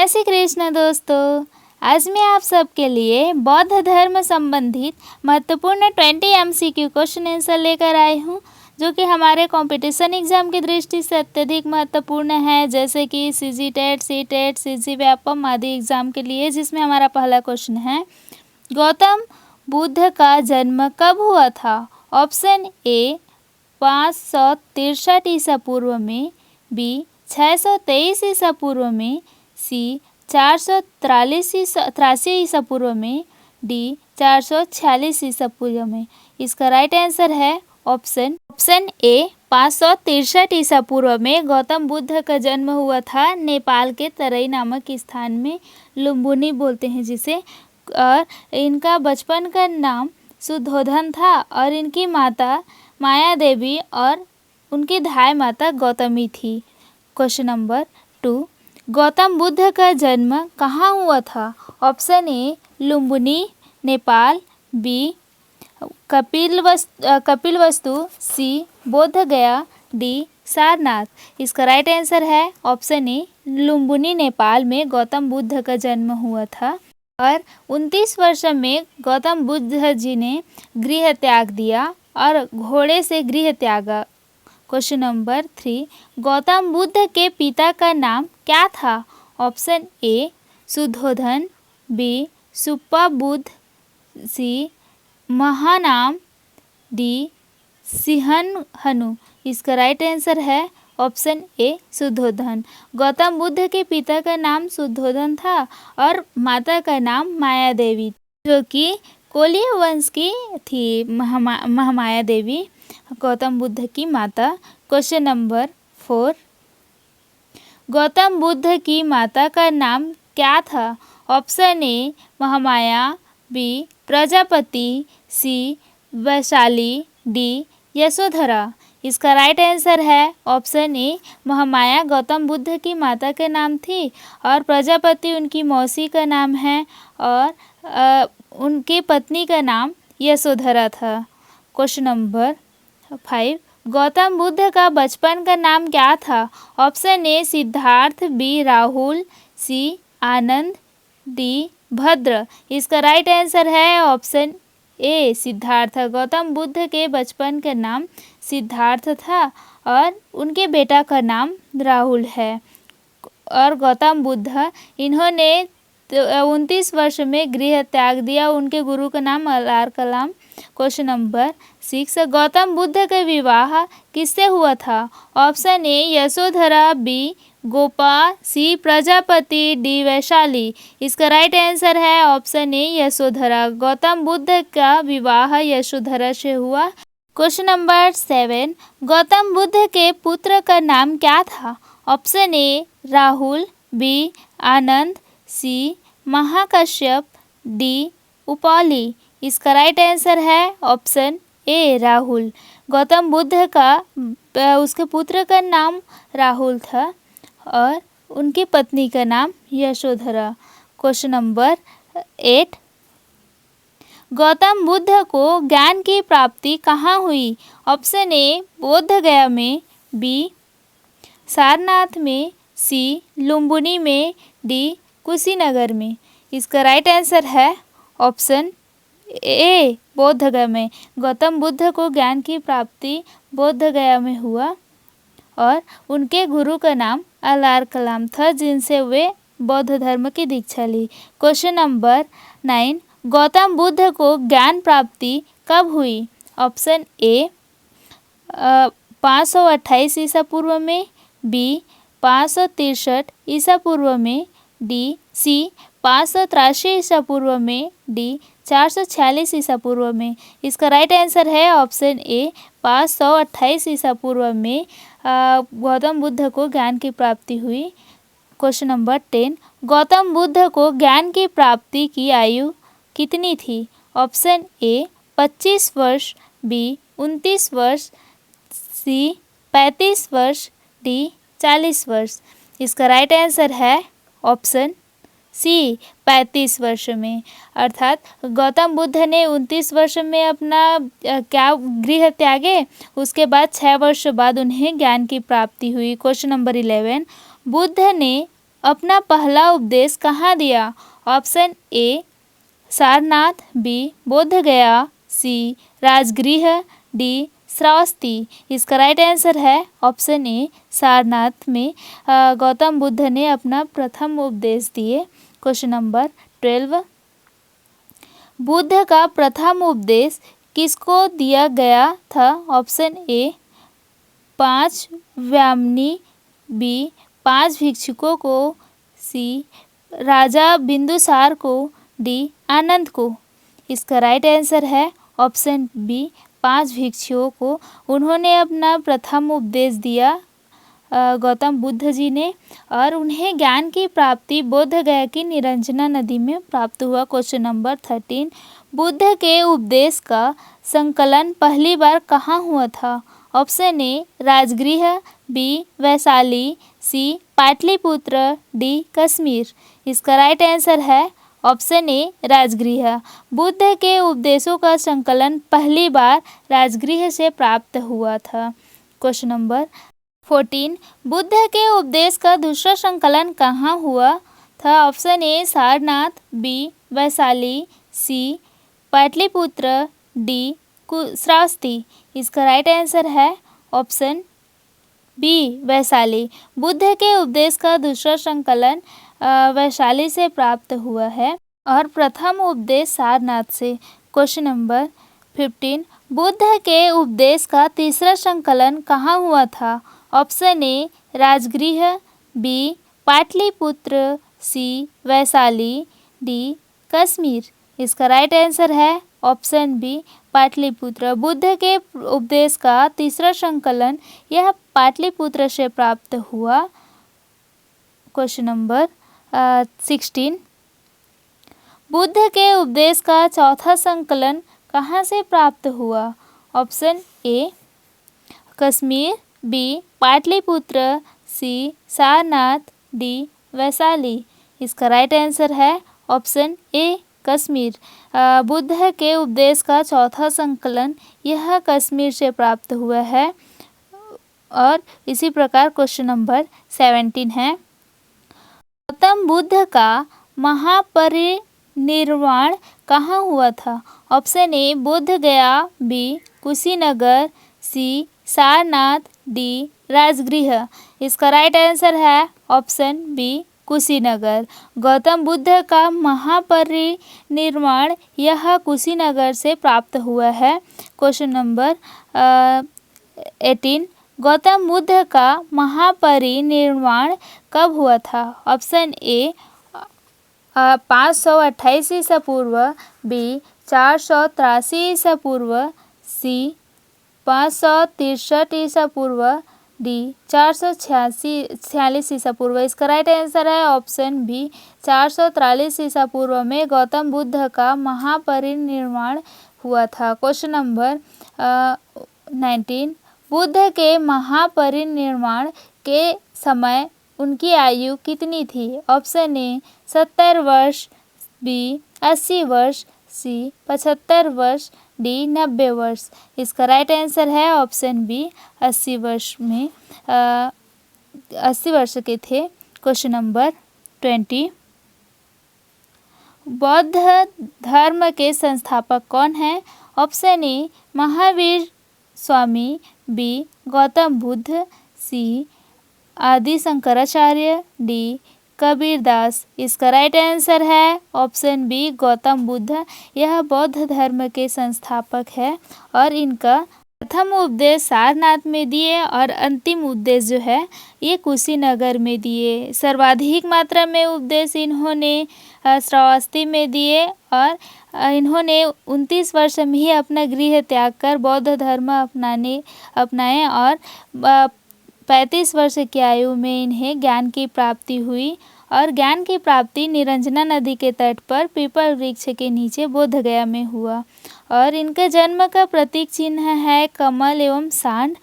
जय श्री कृष्ण दोस्तों। आज मैं आप सबके लिए बौद्ध धर्म संबंधित महत्वपूर्ण 20 MCQ क्वेश्चन आंसर लेकर आई हूँ, जो कि हमारे कंपटीशन एग्जाम की दृष्टि से अत्यधिक महत्वपूर्ण है, जैसे कि CG TET, C TET, CG Vyapam आदि एग्जाम के लिए। जिसमें हमारा पहला क्वेश्चन है, गौतम बुद्ध का जन्म कब हुआ था? ऑप्शन ए 563 ईसा पूर्व में, बी 623 ईसा पूर्व में, सी 443 ईसा पूर्व में, डी 446 ईसा पूर्व में। इसका राइट आंसर है ऑप्शन ए 563 ईसा पूर्व में गौतम बुद्ध का जन्म हुआ था। नेपाल के तराई नामक स्थान में, लुम्बिनी बोलते हैं जिसे। और इनका बचपन का नाम शुद्धोधन था और इनकी माता माया देवी और उनकी धाय माता गौतमी थी। क्वेश्चन नंबर 2, गौतम बुद्ध का जन्म कहाँ हुआ था? Option A Lumbini Nepal, B Kapilvastu, C Bodh Gaya, D Sarnath. इसका राइट आंसर है ऑप्शन ए लुम्बिनी नेपाल में गौतम बुद्ध का जन्म हुआ था। और 29 वर्ष में गौतम बुद्ध जी ने गृह त्याग दिया और घोड़े से गृह त्यागा। क्वेश्चन नंबर 3, गौतम बुद्ध के पिता का नाम क्या था? Option A Shuddhodana, B Suppabuddha, C Mahanama, D Simhahanu. इसका राइट आंसर है ऑप्शन ए शुद्धोधन। गौतम बुद्ध के पिता का नाम शुद्धोधन था और माता का नाम माया देवी, जो कि कोलीय वंश की थी। महामाया देवी गौतम बुद्ध की माता। क्वेश्चन नंबर 4, गौतम बुद्ध की माता का नाम क्या था? Option A Mahamaya, B Prajapati, C Vaishali, D Yashodhara. इसका राइट आंसर है ऑप्शन ए महामाया गौतम बुद्ध की माता के नाम थी और प्रजापति उनकी मौसी का नाम है और उनकी पत्नी का नाम यशोधरा था। क्वेश्चन नंबर 5, गौतम बुद्ध का बचपन का नाम क्या था? Option A Siddharth, B Rahul, C Anand, D Bhadra. इसका राइट आंसर है ऑप्शन ए सिद्धार्थ। गौतम बुद्ध के बचपन का नाम सिद्धार्थ था और उनके बेटा का नाम राहुल है। और गौतम बुद्ध इन्होंने 29 वर्ष में गृह त्याग दिया। उनके गुरु का नाम अलार कलाम। क्वेश्चन नंबर 6, गौतम बुद्ध का विवाह किससे हुआ था? Option A Yashodhara, B Gopa, C Prajapati, D Vaishali. इसका राइट आंसर है ऑप्शन ए यशोधरा। गौतम बुद्ध का विवाह यशोधरा से हुआ। क्वेश्चन नंबर 7, गौतम बुद्ध के पुत्र का नाम क्या था? Option A Rahul, B Anand, C Mahakashyap, D Upali. इसका राइट आंसर है ऑप्शन ए राहुल। गौतम बुद्ध का उसके पुत्र का नाम राहुल था और उनकी पत्नी का नाम यशोधरा। क्वेश्चन नंबर 8, गौतम बुद्ध को ज्ञान की प्राप्ति कहाँ हुई? ऑप्शन ए बोध गया में, बी सारनाथ में, सी लुम्बिनी में, डी कुशीनगर में। इसका राइट आंसर है ऑप्शन ए बोध गया में। गौतम बुद्ध को ज्ञान की प्राप्ति बोध गया में हुआ और उनके गुरु का नाम अलार कलाम था, जिनसे वे बौद्ध धर्म की दीक्षा ली। क्वेश्चन नंबर 9, गौतम बुद्ध को ज्ञान प्राप्ति कब हुई? ऑप्शन ए 528 ईसा पूर्व में, बी 563 ईसा पूर्व में, डी सी 583 ईसा पूर्व में, डी 446 ईसा पूर्व में। इसका राइट आंसर है ऑप्शन ए 528 ईसा पूर्व में गौतम बुद्ध को ज्ञान की प्राप्ति हुई। क्वेश्चन नंबर 10, गौतम बुद्ध को ज्ञान की प्राप्ति की आयु कितनी थी? ऑप्शन ए 25 वर्ष, बी 29 वर्ष, सी 35 वर्ष, डी 40 वर्ष। इसका राइट आंसर है ऑप्शन सी 35 वर्ष में। अर्थात गौतम बुद्ध ने 29 वर्ष में अपना गृह त्यागे, उसके बाद 6 वर्ष बाद उन्हें ज्ञान की प्राप्ति हुई। क्वेश्चन नंबर 11, बुद्ध ने अपना पहला उपदेश कहाँ दिया? ऑप्शन ए सारनाथ, बी बोध गया, सी राजगृह, डी श्रावस्ती। इसका राइट आंसर है ऑप्शन ए सारनाथ में गौतम बुद्ध ने अपना प्रथम उपदेश दिए। क्वेश्चन नंबर 12, बुद्ध का प्रथम उपदेश किसको दिया गया था? ऑप्शन ए 5 ब्राह्मणी, बी 5 भिक्षुकों को, सी राजा बिंदुसार को, डी आनंद को। इसका राइट आंसर है ऑप्शन बी 5 भिक्षुओं को उन्होंने अपना प्रथम उपदेश दिया गौतम बुद्ध जी ने, और उन्हें ज्ञान की प्राप्ति बोध गया की निरंजना नदी में प्राप्त हुआ। क्वेश्चन नंबर 13, बुद्ध के उपदेश का संकलन पहली बार कहाँ हुआ था? Option A Rajgriha, B Vaishali, C Pataliputra, D Kashmir. इसका राइट आंसर है ऑप्शन ए राजगृह। बुद्ध के उपदेशों का संकलन पहली बार राजगृह से प्राप्त हुआ था। क्वेश्चन नंबर 14, बुद्ध के उपदेश का दूसरा संकलन कहाँ हुआ था? Option A Sarnath, B Vaishali, C Pataliputra, D Shravasti. इसका राइट आंसर है ऑप्शन बी वैशाली। बुद्ध के उपदेश का दूसरा संकलन वैशाली से प्राप्त हुआ है और प्रथम उपदेश सारनाथ से। क्वेश्चन नंबर 15, बुद्ध के उपदेश का तीसरा संकलन कहाँ हुआ था? Option A Rajgriha, B Pataliputra, C Vaishali, D Kashmir. इसका राइट आंसर है ऑप्शन बी पाटलिपुत्र। बुद्ध के उपदेश का तीसरा संकलन यह पाटलिपुत्र से प्राप्त हुआ। क्वेश्चन नंबर 16, बुद्ध के उपदेश का चौथा संकलन कहाँ से प्राप्त हुआ? Option A Kashmir, B Pataliputra, C Sarnath, D Vaishali. इसका राइट आंसर है ऑप्शन ए कश्मीर। बुद्ध के उपदेश का चौथा संकलन यह कश्मीर से प्राप्त हुआ है। और इसी प्रकार क्वेश्चन नंबर 17 है, गौतम बुद्ध का महापरिनिर्वाण कहाँ हुआ था? ऑप्शन ए बोध गया, बी कुशीनगर, सी सारनाथ, डी राजगृह। इसका राइट आंसर है ऑप्शन बी कुशीनगर। गौतम बुद्ध का महापरिनिर्वाण यह कुशीनगर से प्राप्त हुआ है। क्वेश्चन नंबर 18, गौतम बुद्ध का महापरिनिर्वाण कब हुआ था? ऑप्शन ए 528 ईसा पूर्व, बी 483 ईसा पूर्व, सी 563 ईसा पूर्व, डी 446 ईसा पूर्व। इसका राइट आंसर है ऑप्शन बी 443 ईसा पूर्व में गौतम बुद्ध का महापरिनिर्वाण हुआ था। क्वेश्चन नंबर 19, बुद्ध के महापरिनिर्वाण के समय उनकी आयु कितनी थी? ऑप्शन ए 70 वर्ष, बी 80 वर्ष, सी 75 वर्ष, डी 90 वर्ष। इसका राइट आंसर है ऑप्शन बी 80 वर्ष में 80 वर्ष के थे। क्वेश्चन नंबर 20, बौद्ध धर्म के संस्थापक कौन है? Option A Mahavir Swami, B Gautam Buddha, C Adi Shankaracharya, D Kabirdas. इसका राइट आंसर है ऑप्शन बी गौतम बुद्ध। यह बौद्ध धर्म के संस्थापक है और इनका प्रथम उपदेश सारनाथ में दिए और अंतिम उपदेश जो है ये कुशीनगर में दिए। सर्वाधिक मात्रा में उपदेश इन्होंने श्रावस्ती में दिए और इन्होंने 29 वर्ष में ही अपना गृह त्याग कर बौद्ध धर्म अपनाए और 35 वर्ष की आयु में इन्हें ज्ञान की प्राप्ति हुई और ज्ञान की प्राप्ति निरंजना नदी के तट पर पीपल वृक्ष के नीचे बोधगया में हुआ। और इनके जन्म का प्रतीक चिन्ह है कमल एवं सांड।